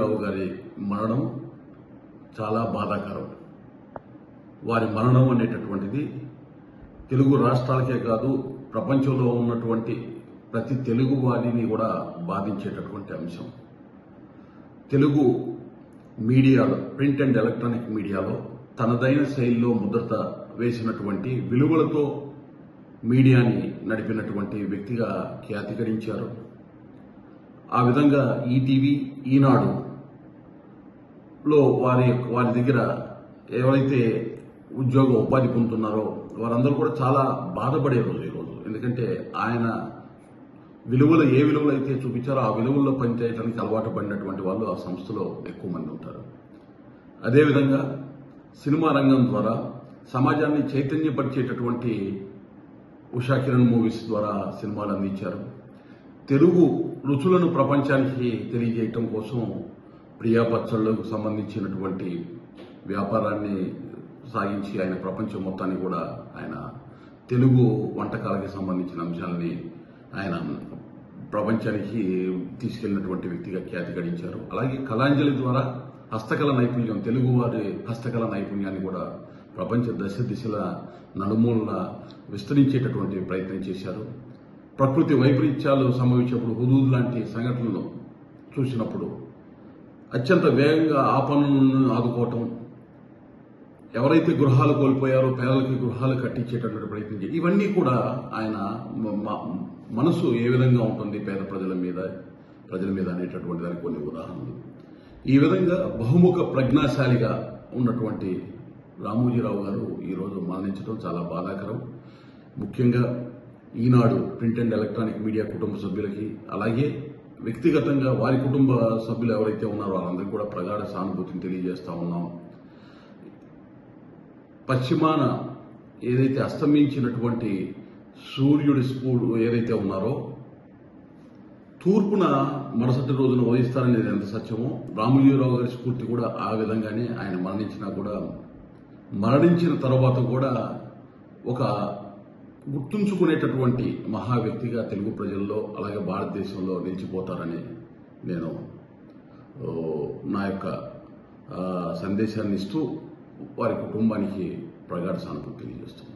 రామోజీరావు గారి మరణం చాలా బాధాకరం. వారి మరణం అనేటటువంటిది తెలుగు రాష్ట్రాలకే కాదు, ప్రపంచంలో ఉన్నటువంటి ప్రతి తెలుగు వారిని కూడా బాధించేటటువంటి అంశం. తెలుగు మీడియాలో, ప్రింట్ అండ్ ఎలక్ట్రానిక్ మీడియాలో తనదైన శైలిలో ముద్రత వేసినటువంటి విలువలతో మీడియాని నడిపినటువంటి వ్యక్తిగా ఖ్యాతి గడించారు. ఆ విధంగా ఈటీవీ, ఈనాడులో వారి దగ్గర ఎవరైతే ఉపాధి పొందుతున్నారో వారందరూ కూడా చాలా బాధపడే రోజు ఈరోజు. ఎందుకంటే ఆయన ఏ విలువలు అయితే చూపించారో ఆ విలువల్లో పనిచేయడానికి అలవాటు పడినటువంటి వాళ్ళు ఆ సంస్థలో ఎక్కువ మంది ఉంటారు. అదేవిధంగా సినిమా రంగం ద్వారా సమాజాన్ని చైతన్యపరిచేటటువంటి ఉషా కిరణ్ మూవీస్ ద్వారా సినిమాలు అందించారు. తెలుగు రుచులను ప్రపంచానికి తెలియజేయటం కోసం ప్రియా పచ్చళ్లకు సంబంధించినటువంటి వ్యాపారాన్ని సాగించి ఆయన ప్రపంచం మొత్తాన్ని కూడా ఆయన తెలుగు వంటకాలకి సంబంధించిన అంశాలని ఆయన ప్రపంచానికి తీసుకెళ్లినటువంటి వ్యక్తిగా ఖ్యాతి గడించారు. అలాగే కళాంజలి ద్వారా హస్తకళ నైపుణ్యం, తెలుగువారి హస్తకళ నైపుణ్యాన్ని కూడా ప్రపంచ దిశల నలుమూలన విస్తరించేటటువంటి ప్రయత్నం చేశారు. ప్రకృతి వైపరీత్యాలు సంభవించినప్పుడు, హుదూద్ లాంటి సంఘటనలు చూసినప్పుడు అత్యంత వేగంగా ఆ పనులను ఆదుకోవటం, ఎవరైతే గృహాలు కోల్పోయారో పేదలకి గృహాలు కట్టించేటటువంటి ప్రయత్నం చేయాలి. ఇవన్నీ కూడా ఆయన మనసు ఏ విధంగా ఉంటుంది పేద ప్రజల మీద అనేటటువంటి దానికి కొన్ని ఉదాహరణలు. ఈ విధంగా బహుముఖ ప్రజ్ఞాశాలిగా ఉన్నటువంటి రామోజీరావు గారు ఈరోజు మరణించడం చాలా బాధాకరం. ముఖ్యంగా ఈనాడు ప్రింట్ అండ్ ఎలక్ట్రానిక్ మీడియా కుటుంబ సభ్యులకి, అలాగే వ్యక్తిగతంగా వారి కుటుంబ సభ్యులు ఎవరైతే ఉన్నారో వాళ్ళందరికీ కూడా ప్రగాఢ సానుభూతిని తెలియజేస్తా ఉన్నాం. పశ్చిమాన ఏదైతే అస్తమించినటువంటి సూర్యుడి స్ఫూర్తి ఏదైతే ఉన్నారో తూర్పున మరుసటి రోజున ఉదయిస్తారనేది ఎంత సత్యమో, రామోజీరావు గారి స్ఫూర్తి కూడా ఆ విధంగానే ఆయన మరణించిన తర్వాత కూడా ఒక గుర్తుంచుకునేటటువంటి మహా వ్యక్తిగా తెలుగు ప్రజల్లో అలాగే భారతదేశంలో నిలిచిపోతారని నేను నా యొక్క సందేశాన్ని ఇస్తూ వారి కుటుంబానికి ప్రగాఢ సానుభూతి తెలియజేస్తున్నాను.